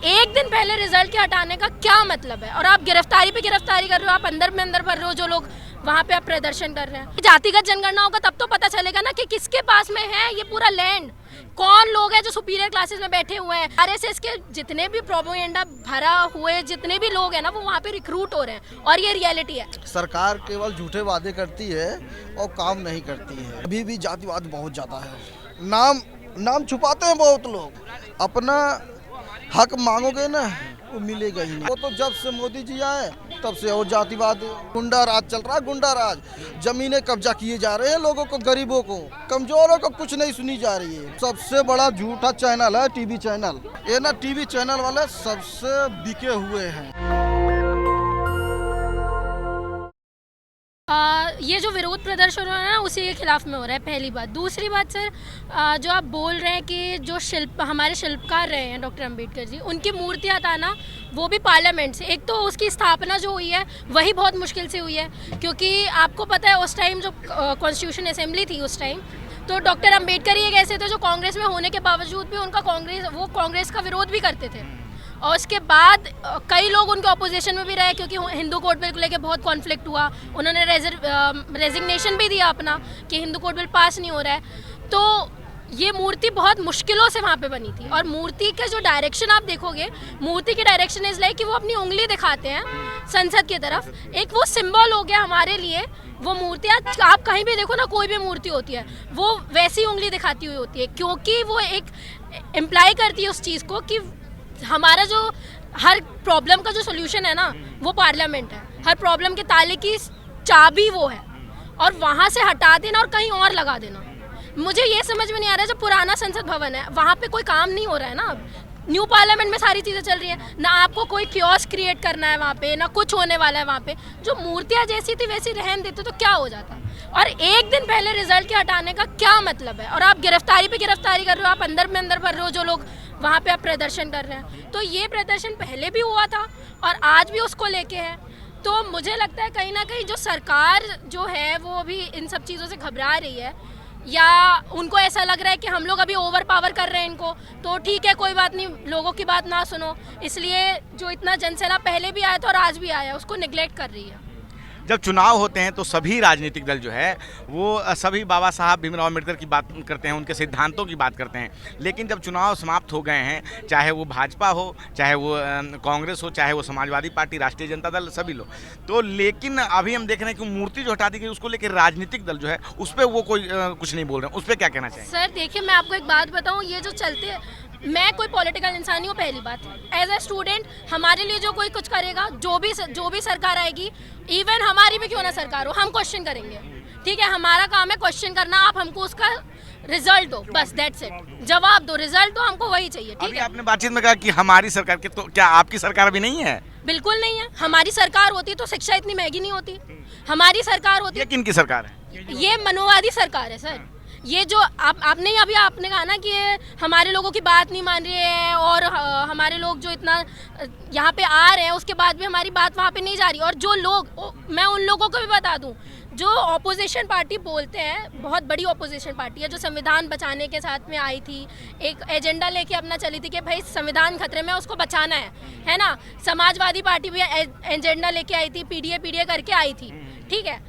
एक दिन पहले रिजल्ट के हटाने का क्या मतलब है? और आप गिरफ्तारी पे गिरफ्तारी कर रहे हो, आप अंदर में अंदर भर रहे हो जो लोग वहाँ पे आप प्रदर्शन कर रहे हैं। जातिगत जनगणना होगा तब तो पता चलेगा ना कि किसके पास में है ये पूरा लैंड, कौन लोग हैं जो सुपीरियर क्लासेस में बैठे हुए हैं। आरएसएस के जितने भी प्रोपेगेंडा भरा हुए जितने भी लोग हैं ना, वो वहाँ पे रिक्रूट हो रहे हैं और ये रियलिटी है। सरकार केवल झूठे वादे करती है और काम नहीं करती है। अभी भी जातिवाद बहुत ज़्यादा है। नाम छुपाते हैं बहुत लोग। अपना हक मांगोगे ना, वो मिलेगा ही नहीं। वो तो जब से मोदी जी आए तब से और जातिवाद, गुंडा राज चल रहा है। गुंडा राज, जमीनें कब्जा किए जा रहे हैं लोगों को, गरीबों को, कमजोरों को कुछ नहीं सुनी जा रही है। सबसे बड़ा झूठा चैनल है टीवी चैनल। ये ना टीवी चैनल वाले सबसे बिके हुए हैं। ये जो विरोध प्रदर्शन हो रहा है ना, उसी के खिलाफ में हो रहा है, पहली बात। दूसरी बात सर, जो आप बोल रहे हैं कि जो हमारे शिल्पकार रहे हैं डॉक्टर अंबेडकर जी, उनकी मूर्ति हटाना, वो भी पार्लियामेंट से। एक तो उसकी स्थापना जो हुई है वही बहुत मुश्किल से हुई है, क्योंकि आपको पता है उस टाइम जो कॉन्स्टिट्यूशन असेंबली थी उस टाइम, तो डॉक्टर अंबेडकर ही एक ऐसे थे जो कांग्रेस में होने के बावजूद भी वो कांग्रेस का विरोध भी करते थे। और उसके बाद कई लोग उनके अपोजिशन में भी रहे, क्योंकि हिंदू कोड बिल को लेकर बहुत कॉन्फ्लिक्ट हुआ। उन्होंने रेजिग्नेशन भी दिया अपना कि हिंदू कोड बिल पास नहीं हो रहा है। तो ये मूर्ति बहुत मुश्किलों से वहाँ पे बनी थी। और मूर्ति का जो डायरेक्शन आप देखोगे, मूर्ति की डायरेक्शन इज लाइक कि वो अपनी उंगली दिखाते हैं संसद की तरफ। एक वो सिंबल हो गया हमारे लिए। वो मूर्ति आप कहीं भी देखो ना, कोई भी मूर्ति होती है वो वैसी उंगली दिखाती हुई होती है, क्योंकि वो एक इम्प्लाई करती है उस चीज़ को कि हमारा जो हर प्रॉब्लम का जो सोल्यूशन है ना, वो पार्लियामेंट है। हर प्रॉब्लम के ताले की चाबी वो है, और वहाँ से हटा देना और कहीं और लगा देना, मुझे ये समझ में नहीं आ रहा है। जो पुराना संसद भवन है वहाँ पे कोई काम नहीं हो रहा है ना, अब न्यू पार्लियामेंट में सारी चीज़ें चल रही है ना। आपको कोई क्योस क्रिएट करना है वहाँ पे, ना कुछ होने वाला है वहाँ पे। जो मूर्तियाँ जैसी थी वैसी रहन देते तो क्या हो जाता। और एक दिन पहले रिजल्ट के हटाने का क्या मतलब है? और आप गिरफ्तारी पे गिरफ्तारी कर रहे हो, आप अंदर में अंदर भर रहे हो जो लोग वहाँ पे आप प्रदर्शन कर रहे हैं। तो ये प्रदर्शन पहले भी हुआ था और आज भी उसको लेके है। तो मुझे लगता है कहीं ना कहीं जो सरकार जो है वो अभी इन सब चीज़ों से घबरा रही है, या उनको ऐसा लग रहा है कि हम लोग अभी ओवर पावर कर रहे हैं इनको, तो ठीक है कोई बात नहीं, लोगों की बात ना सुनो, इसलिए जो इतना जनसैलाब पहले भी आया था और आज भी आया उसको निगलेक्ट कर रही है। जब चुनाव होते हैं तो सभी राजनीतिक दल जो है वो सभी बाबा साहब भीमराव अम्बेडकर की बात करते हैं, उनके सिद्धांतों की बात करते हैं। लेकिन जब चुनाव समाप्त हो गए हैं, चाहे वो भाजपा हो, चाहे वो कांग्रेस हो, चाहे वो समाजवादी पार्टी, राष्ट्रीय जनता दल, सभी लोग, तो लेकिन अभी हम देख रहे हैं कि मूर्ति जो हटा दी गई उसको लेकर राजनीतिक दल जो है उस पर वो कोई कुछ नहीं बोल रहे हैं। उस पर क्या कहना चाहिए? सर देखिए, मैं आपको एक बात बताऊँ, ये जो चलते, मैं कोई पॉलिटिकल इंसान नहीं हूँ पहली बात। एज ए स्टूडेंट हमारे लिए जो कोई कुछ करेगा, जो भी सरकार आएगी, इवन हमारी भी क्यों ना सरकार हो, हम क्वेश्चन करेंगे। ठीक है, हमारा काम है क्वेश्चन करना। आप हमको उसका रिजल्ट दो, बस दैट्स इट। जवाब दो, रिजल्ट दो, हमको वही चाहिए। ठीक है, आपने बातचीत में कहा कि हमारी सरकार के, तो क्या आपकी सरकार अभी नहीं है? बिल्कुल नहीं है। हमारी सरकार होती तो शिक्षा इतनी महंगी नहीं होती। हमारी सरकार होती। ये किनकी सरकार है? ये मनोवादी सरकार है सर। ये जो आपने कहा ना कि हमारे लोगों की बात नहीं मान रही है, और हमारे लोग जो इतना यहाँ पे आ रहे हैं उसके बाद भी हमारी बात वहाँ पे नहीं जा रही। और जो लोग, मैं उन लोगों को भी बता दूँ जो ऑपोजिशन पार्टी बोलते हैं, बहुत बड़ी ऑपोजिशन पार्टी है जो संविधान बचाने के साथ में आई थी, एक एजेंडा लेके अपना चली थी कि भाई संविधान खतरे में, उसको बचाना है ना। समाजवादी पार्टी भी एजेंडा लेके आई थी, पीडीए करके आई थी। ठीक है,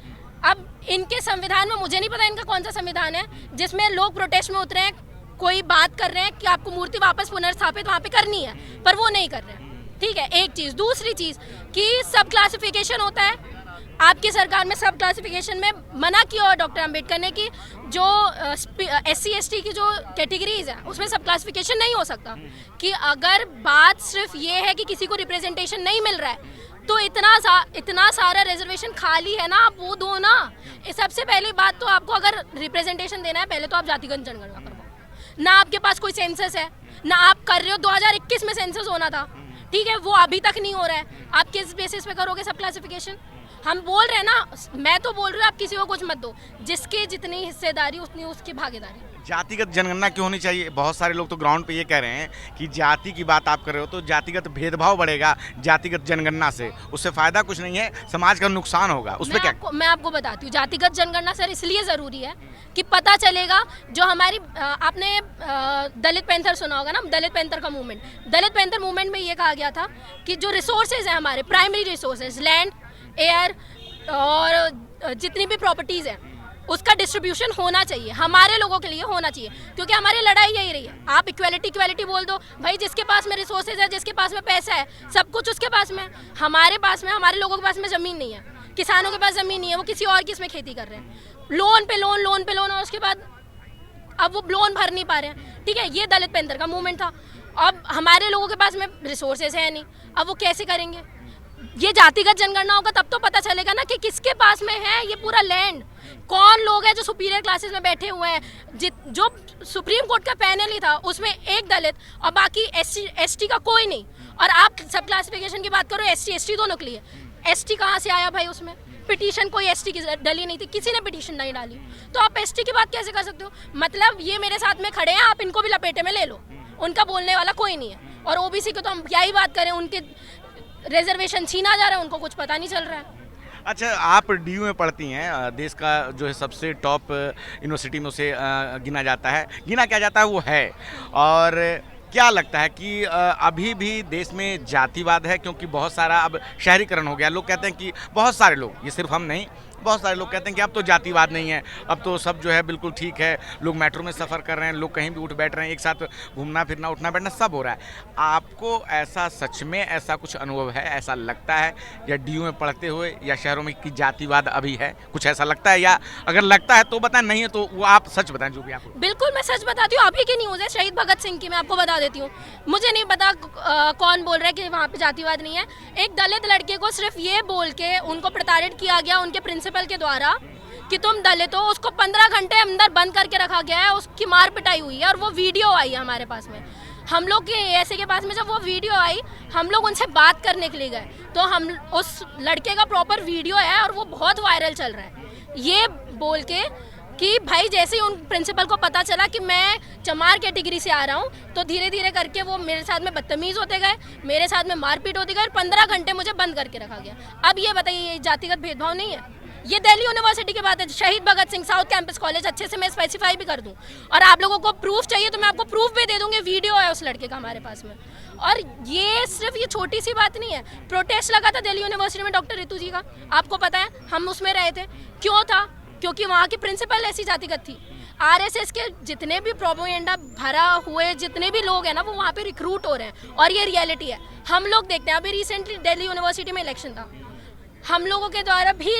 अब इनके संविधान में, मुझे नहीं पता इनका कौन सा संविधान है जिसमें लोग प्रोटेस्ट में उतरे हैं, कोई बात कर रहे हैं कि आपको मूर्ति वापस पुनर्स्थापित वहाँ पे करनी है, पर वो नहीं कर रहे हैं। ठीक है, एक चीज़। दूसरी चीज़ कि सब क्लासिफिकेशन होता है आपकी सरकार में। सब क्लासिफिकेशन में मना किया डॉक्टर अंबेडकर ने कि जो SC ST की जो कैटेगरीज है उसमें सब क्लासिफिकेशन नहीं हो सकता। कि अगर बात सिर्फ ये है कि किसी को रिप्रेजेंटेशन नहीं मिल रहा है, तो इतना सारा रिजर्वेशन खाली है ना, आप वो दो ना। सबसे पहली बात तो आपको अगर रिप्रेजेंटेशन देना है, पहले तो आप जातिगत जनगणना करवाओ ना। आपके पास कोई सेंसस है ना, आप कर रहे हो। 2021 में सेंसस होना था, ठीक है, वो अभी तक नहीं हो रहा है। आप किस बेसिस पे करोगे सब क्लासिफिकेशन? हम बोल रहे हैं ना, मैं तो बोल रही हूँ आप किसी को कुछ मत दो, जिसकी जितनी हिस्सेदारी उतनी उसकी भागीदारी। जातिगत जनगणना क्यों होनी चाहिए? बहुत सारे लोग तो ग्राउंड पे ये कह रहे हैं कि जाति की बात आप कर रहे हो तो जातिगत भेदभाव बढ़ेगा जातिगत जनगणना से, उससे फायदा कुछ नहीं है, समाज का नुकसान होगा। उस पर क्या? मैं आपको बताती हूँ, जातिगत जनगणना सर इसलिए ज़रूरी है कि पता चलेगा जो हमारी आपने दलित पैंथर सुना होगा ना, दलित पैंथर का मूवमेंट, दलित पैंथर मूवमेंट में ये कहा गया था कि जो रिसोर्सेज हैं हमारे प्राइमरी रिसोर्सेज, लैंड, एयर और जितनी भी प्रॉपर्टीज़ हैं, उसका डिस्ट्रीब्यूशन होना चाहिए, हमारे लोगों के लिए होना चाहिए, क्योंकि हमारी लड़ाई यही रही है। आप इक्वालिटी बोल दो भाई, जिसके पास में रिसोर्सेज है, जिसके पास में पैसा है, सब कुछ उसके पास में, हमारे पास में, हमारे लोगों के पास में ज़मीन नहीं है, किसानों के पास ज़मीन नहीं है, वो किसी और की इसमें खेती कर रहे हैं, लोन पे लोन, और उसके बाद अब वो लोन भर नहीं पा रहे हैं। ठीक है, ये दलित पैंथर का मूवमेंट था। अब हमारे लोगों के पास में रिसोर्सेज है नहीं, अब वो कैसे करेंगे? ये जातिगत जनगणना होगा तब तो पता चलेगा ना कि किसके पास में है ये पूरा लैंड, कौन लोग हैं जो सुपीरियर क्लासेस में बैठे हुए हैं। जो सुप्रीम कोर्ट का पैनल ही था उसमें एक दलित और बाकी एसटी का कोई नहीं, और आप सब क्लासिफिकेशन की बात करो, एसटी दोनों के लिए, एसटी कहाँ से आया भाई? उसमें पिटीशन कोई एसटी की डली नहीं थी, किसी ने पिटीशन नहीं डाली, तो आप एसटी की बात कैसे कर सकते हो? मतलब ये मेरे साथ में खड़े हैं, आप इनको भी लपेटे में ले लो, उनका बोलने वाला कोई नहीं है। और ओबीसी की तो हम क्या ही बात करें, उनके रिजर्वेशन छीना जा रहा है, उनको कुछ पता नहीं चल रहा है। अच्छा, आप डीयू में पढ़ती हैं, देश का जो है सबसे टॉप यूनिवर्सिटी में उसे गिना जाता है, गिना क्या जाता है वो है, और क्या लगता है कि अभी भी देश में जातिवाद है? क्योंकि बहुत सारा अब शहरीकरण हो गया, लोग कहते हैं कि बहुत सारे लोग, ये सिर्फ हम नहीं, बहुत सारे लोग कहते हैं कि अब तो जातिवाद नहीं है, अब तो सब जो है बिल्कुल ठीक है, लोग मेट्रो में सफ़र कर रहे हैं, लोग कहीं भी उठ बैठ रहे हैं, एक साथ घूमना फिरना उठना बैठना सब हो रहा है। आपको ऐसा सच में ऐसा कुछ अनुभव है, ऐसा लगता है या डीयू में पढ़ते हुए या शहरों में कि जातिवाद अभी है, कुछ ऐसा लगता है? या अगर लगता है तो बताएं, नहीं है तो वो आप सच बताएं जो भी आपको। बिल्कुल मैं सच बताती हूँ, अभी की न्यूज़ है शहीद भगत सिंह की, मैं आपको बता देती हूँ। मुझे नहीं पता कौन बोल रहा है कि वहाँ पे जातिवाद नहीं है। एक दलित लड़के को सिर्फ ये बोल के उनको प्रताड़ित किया गया उनके प्रिंसिपल के द्वारा कि तुम दलित हो, उसको 15 घंटे अंदर बंद करके रखा गया है, उसकी मार पिटाई हुई है, और वो वीडियो आई है हमारे पास में। हम लोग के ऐसे के पास में जब वो वीडियो आई, हम लोग उनसे बात करने के लिए गए, तो हम उस लड़के का प्रॉपर वीडियो है और वो बहुत वायरल चल रहा है, ये बोल के कि भाई जैसे ही उन प्रिंसिपल को पता चला कि मैं चमार कैटेगरी से आ रहा हूँ, तो धीरे धीरे करके वो मेरे साथ में बदतमीज़ होते गए, मेरे साथ में मारपीट होती गई, और 15 घंटे मुझे बंद करके रखा गया। अब ये बताइए, ये जातिगत भेदभाव नहीं है? ये दिल्ली यूनिवर्सिटी की बात है, शहीद Bhagat Singh south campus college, अच्छे से मैं स्पेसिफाई भी कर दूं, और आप लोगों को प्रूफ चाहिए तो मैं आपको प्रूफ भी दे दूंगी, वीडियो है उस लड़के का हमारे पास में। और ये सिर्फ ये छोटी सी बात नहीं है, प्रोटेस्ट लगा था दिल्ली यूनिवर्सिटी में डॉक्टर रितु जी का, आपको पता है, हम उसमें रहे थे। क्यों था? क्योंकि वहाँ की प्रिंसिपल ऐसी जातिगत थी। आरएसएस के जितने भी प्रोपेगेंडा भरा हुए जितने भी लोग हैं ना, वो वहाँ पे रिक्रूट हो रहे हैं, और ये रियलिटी है, हम लोग देखते हैं। अभी रिसेंटली दिल्ली यूनिवर्सिटी में इलेक्शन था, हम लोगों के द्वारा भी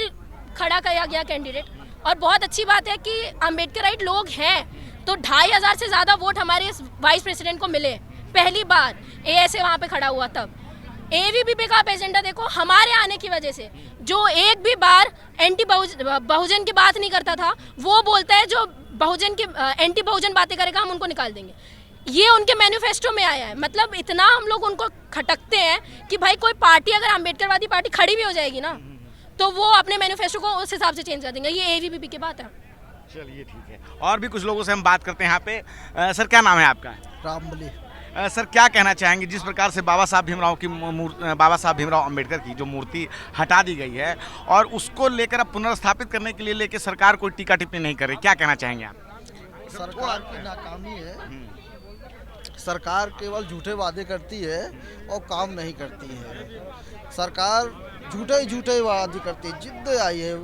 खड़ा किया गया कैंडिडेट, और बहुत अच्छी बात है कि अम्बेडकराइट लोग हैं, तो 2500 से ज़्यादा वोट हमारे वाइस प्रेसिडेंट को मिले, पहली बार एएसए वहाँ पे खड़ा हुआ। तब एवीपीपी का एजेंडा देखो, हमारे आने की वजह से जो एक भी बार एंटी बहुजन की बात नहीं करता था, वो बोलता है जो बहुजन की एंटी बहुजन बातें करेगा हम उनको निकाल देंगे, ये उनके मैनिफेस्टो में आया है। मतलब इतना हम लोग उनको खटकते हैं कि भाई कोई पार्टी अगर अम्बेडकरवादी पार्टी खड़ी भी हो जाएगी ना, तो वो अपने मैनिफेस्टो को उस हिसाब से चेंज कर देंगे। ये एवीपीपी की बात है। चलिए ठीक है, और भी कुछ लोगों से हम बात करते हैं यहाँ पे। सर क्या नाम है आपका? रामबली। सर क्या कहना चाहेंगे, जिस प्रकार से बाबा साहब भीमराव अम्बेडकर की जो मूर्ति हटा दी गई है और उसको लेकर अब पुनर्स्थापित करने के लिए लेकर सरकार कोई टीका टिप्पणी नहीं कर रही, क्या कहना चाहेंगे आप? सरकार की नाकामी है, सरकार केवल झूठे वादे करती है और काम नहीं करती है। सरकार झूठे वादे करती है, जिद्द आई है,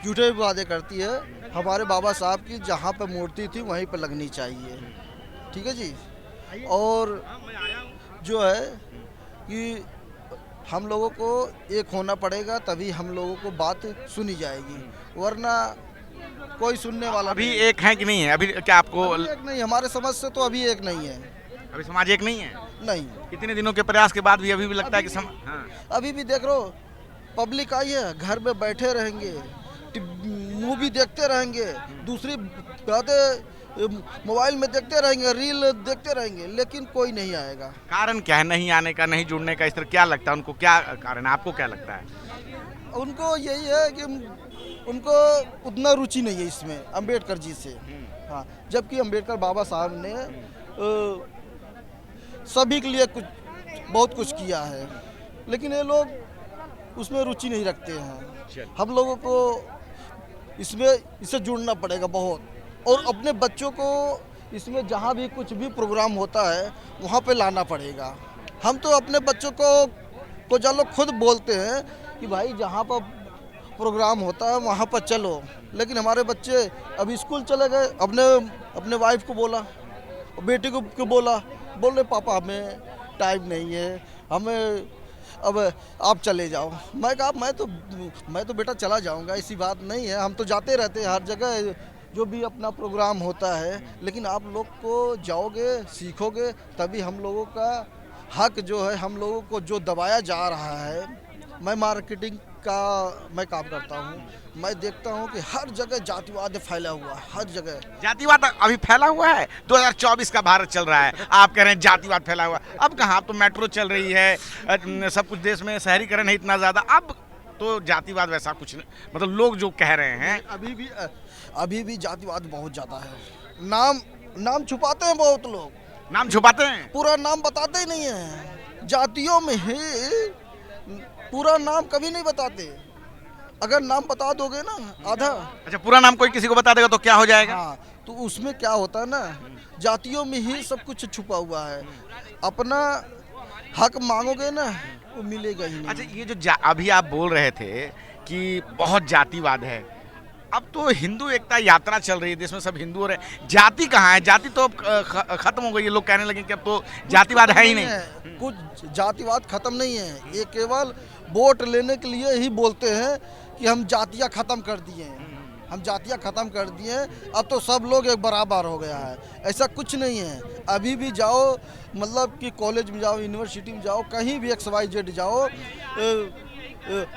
झूठे वादे करती है। हमारे बाबा साहब की जहाँ पे मूर्ति थी वहीं पे लगनी चाहिए, ठीक है जी। और जो है कि हम लोगों को एक होना पड़ेगा, तभी हम लोगों को बात सुनी जाएगी, वरना कोई सुनने वाला अभी एक है कि नहीं है? अभी क्या आपको एक नहीं, हमारे समझ से तो अभी एक नहीं है। अभी समाज एक नहीं है? नहीं, इतने दिनों के प्रयास के बाद भी अभी भी लगता है कि हाँ। अभी भी देख लो, पब्लिक आई है, घर में बैठे रहेंगे, मूवी देखते रहेंगे, दूसरी बातें मोबाइल में देखते रहेंगे, रील देखते रहेंगे, लेकिन कोई नहीं आएगा। कारण क्या है नहीं आने का, नहीं जुड़ने का? इस तरह क्या लगता है उनको, क्या कारण है? आपको क्या लगता है? उनको यही है कि उनको उतना रुचि नहीं है इसमें अंबेडकर जी से। हाँ, जबकि अंबेडकर बाबा साहब ने सभी के लिए बहुत कुछ किया है, लेकिन ये लोग उसमें रुचि नहीं रखते हैं। हम लोगों को इससे जुड़ना पड़ेगा बहुत, और अपने बच्चों को इसमें जहाँ भी कुछ भी प्रोग्राम होता है वहाँ पे लाना पड़ेगा। हम तो अपने बच्चों को चलो खुद बोलते हैं कि भाई जहाँ पर प्रोग्राम होता है वहाँ पर चलो, लेकिन हमारे बच्चे अभी स्कूल चले गए, अपने वाइफ को बोला, बेटी को बोल रहे पापा हमें टाइम नहीं है, हमें अब आप चले जाओ। मैं कहा मैं तो बेटा चला जाऊंगा, ऐसी बात नहीं है, हम तो जाते रहते हैं हर जगह जो भी अपना प्रोग्राम होता है, लेकिन आप लोग को जाओगे सीखोगे तभी हम लोगों का हक जो है हम लोगों को जो दबाया जा रहा है। मैं मार्केटिंग का मैं काम करता हूँ, मैं देखता हूँ कि हर जगह जातिवाद फैला हुआ है, हर जगह जातिवाद अभी फैला हुआ है। 2024 का भारत चल रहा है, आप कह रहे हैं जातिवाद फैला हुआ है। अब कहाँ, अब तो मेट्रो चल रही है, सब कुछ देश में शहरीकरण है इतना ज़्यादा, अब तो जातिवाद वैसा कुछ नहीं, मतलब लोग जो कह रहे हैं अभी भी जातिवाद बहुत ज़्यादा है। नाम छुपाते हैं बहुत लोग, नाम छुपाते हैं, पूरा नाम बताते ही नहीं है। जातियों में ही पूरा नाम कभी नहीं बताते, अगर नाम बता दोगे ना आधा। अच्छा, पूरा नाम कोई किसी को बता देगा तो क्या हो जाएगा? हाँ, तो उसमें क्या होता है ना, जातियों में ही सब कुछ छुपा हुआ है। अपना हक मांगोगे ना वो मिलेगा ही नहीं। अच्छा, ये जो अभी आप बोल रहे थे कि बहुत जातिवाद है, अब तो हिंदू एकता यात्रा चल रही है, देश में सब हिंदू हो रहे हैं, जाति कहाँ है? जाति तो अब खत्म हो गई है, लोग कहने लगे कि अब तो जातिवाद है ही नहीं। कुछ जातिवाद खत्म नहीं है, ये केवल वोट लेने के लिए ही बोलते हैं कि हम जातियाँ खत्म कर दिए हैं, हम जातियाँ खत्म कर दिए हैं, अब तो सब लोग एक बराबर हो गया है। ऐसा कुछ नहीं है। अभी भी जाओ, मतलब कि कॉलेज में जाओ, यूनिवर्सिटी में जाओ, कहीं भी XYZ जाओ,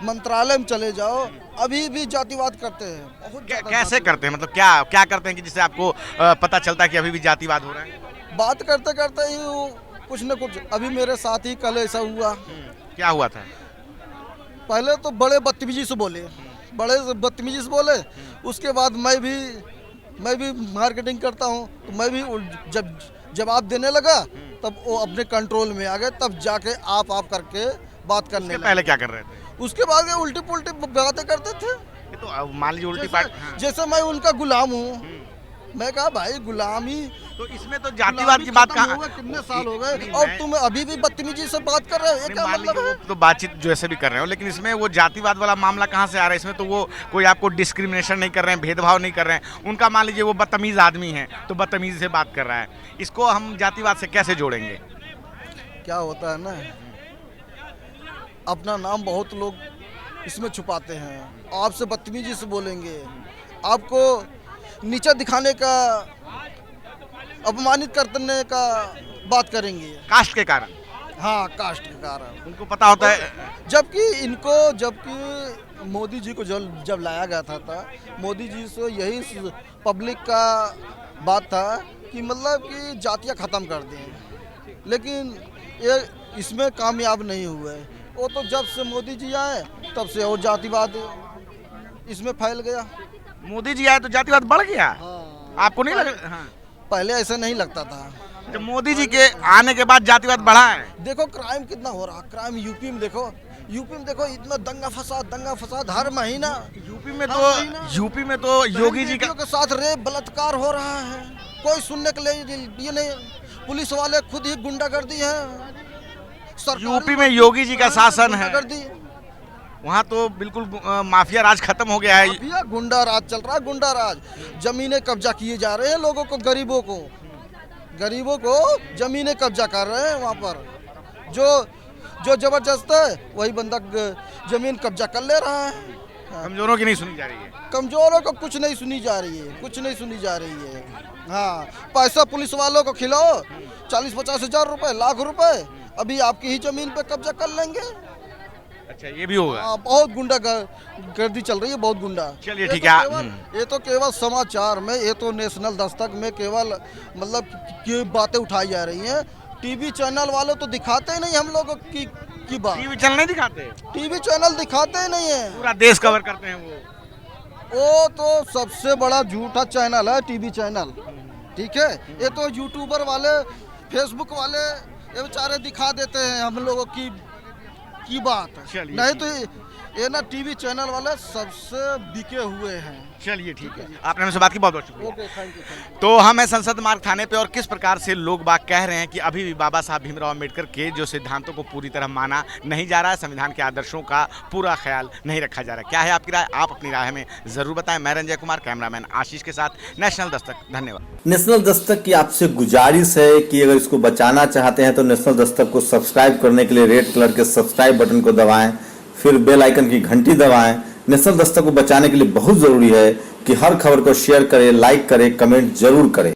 मंत्रालय में चले जाओ, अभी भी जातिवाद करते हैं। बहुत कैसे करते हैं, मतलब क्या करते हैं कि जिससे आपको पता चलता है कि अभी भी जातिवाद हो रहा है? बात करते करते ही कुछ न कुछ, अभी मेरे साथ ही कल ऐसा हुआ। क्या हुआ था? पहले तो बड़े बदतमीजी से बोले, उसके बाद मैं भी मार्केटिंग करता हूँ, तो मैं भी जब जवाब देने लगा तब वो अपने कंट्रोल में आ गए, तब जाके आप करके बात करने लगे। पहले क्या कर रहे थे? उसके बाद उल्टी पुल्टी बातें करते थे। ये तो मान लीजिए उल्टी बात। जैसे मैं उनका गुलाम हूँ, मैं कहा भाई गुलामी, तो इसमें तो जातिवाद की बात कहाँ? कितने साल हो गए और तुम अभी भी बदतमीजी से बात कर रहे हो, ये क्या मतलब है? तो बातचीत जो ऐसे भी कर रहे हो, लेकिन इसमें वो जातिवाद वाला मामला कहाँ से आ रहा है? इसमें तो वो कोई आपको डिस्क्रिमिनेशन नहीं कर रहे हैं, भेदभाव नहीं कर रहे हैं। उनका मान लीजिए वो बदतमीज आदमी है तो बदतमीजी से बात कर रहा है, इसको हम जातिवाद से कैसे जोड़ेंगे? क्या होता है ना, अपना नाम बहुत लोग इसमें छुपाते हैं, आपसे बदतमीजी से बोलेंगे, आपको नीचा दिखाने का, अपमानित करने का बात करेंगे, कास्ट के कारण। हाँ, कास्ट के कारण उनको पता होता है। जबकि मोदी जी को जब लाया गया था मोदी जी से यही पब्लिक का बात था कि मतलब कि जातियाँ ख़त्म कर दें, लेकिन ये इसमें कामयाब नहीं हुए। वो तो जब से मोदी जी आए तब से और जातिवाद इसमें फैल गया। मोदी जी आए तो जातिवाद बढ़ गया। हाँ, आपको नहीं लगा? हाँ। पहले ऐसा नहीं लगता था, जब मोदी जी के आने के बाद जातिवाद बढ़ा है। देखो क्राइम कितना हो रहा, क्राइम यूपी में देखो इतना दंगा फसाद हर महीना। यूपी में तो योगी जी के साथ रेप बलात्कार हो रहा है, कोई सुनने के लिए नहीं। पुलिस वाले खुद ही गुंडागर्दी है, यूपी में योगी जी का शासन है, वहाँ तो बिल्कुल माफिया राज खत्म हो गया है। गुंडा राज चल रहा है, गुंडा राज। जमीनें कब्जा किए जा रहे हैं लोगों को, गरीबों को जमीनें कब्जा कर रहे हैं। वहाँ पर जो जबरदस्त है वही बंदा जमीन कब्जा कर ले रहा है। कमजोरों की नहीं सुनी जा रही है, कमजोरों को कुछ नहीं सुनी जा रही है। हाँ, पैसा पुलिस वालों को खिलाओ, 40-50 हज़ार रुपए, लाख रुपए, अभी आपकी ही जमीन पे कब्जा कर लेंगे। अच्छा, ये भी होगा। बहुत गुंडा गर्दी चल रही है, बहुत गुंडा। चलिए ठीक है। ये तो केवल समाचार में, ये तो नेशनल दस्तक में केवल मतलब की बातें उठाई जा रही हैं। टीवी चैनल वाले तो दिखाते ही नहीं हम लोगों की की बात। टीवी चैनल नहीं दिखाते, टीवी चैनल दिखाते ही नहीं है। पूरा देश कवर करते हैं वो तो सबसे बड़ा झूठा चैनल है टीवी चैनल, ठीक है। ये तो यूट्यूबर वाले, फेसबुक वाले, ये बेचारे दिखा देते हैं हम लोगों की बात। चलिए, नहीं तो ये ना टीवी चैनल वाले सबसे बिके हुए हैं। चलिए ठीक है, आपने हमसे बात की, बहुत बहुत शुक्रिया। Okay, thank you. तो हम हैं संसद मार्ग थाने पे और किस प्रकार से लोग बाग कह रहे हैं कि अभी भी बाबा साहब भीमराव अम्बेडकर के जो सिद्धांतों को पूरी तरह माना नहीं जा रहा है, संविधान के आदर्शों का पूरा ख्याल नहीं रखा जा रहा है। क्या है आपकी राय? आप अपनी राय हमें जरूर बताएं। मैं रंजय कुमार, कैमरामैन आशीष के साथ, नेशनल दस्तक। धन्यवाद। नेशनल दस्तक की आपसे गुजारिश है कि अगर इसको बचाना चाहते हैं तो नेशनल दस्तक को सब्सक्राइब करने के लिए रेड कलर के सब्सक्राइब बटन को दबाएं, फिर बेल आइकन की घंटी दबाएं। नेशनल दस्तक को बचाने के लिए बहुत जरूरी है कि हर खबर को शेयर करें, लाइक करें, कमेंट जरूर करें।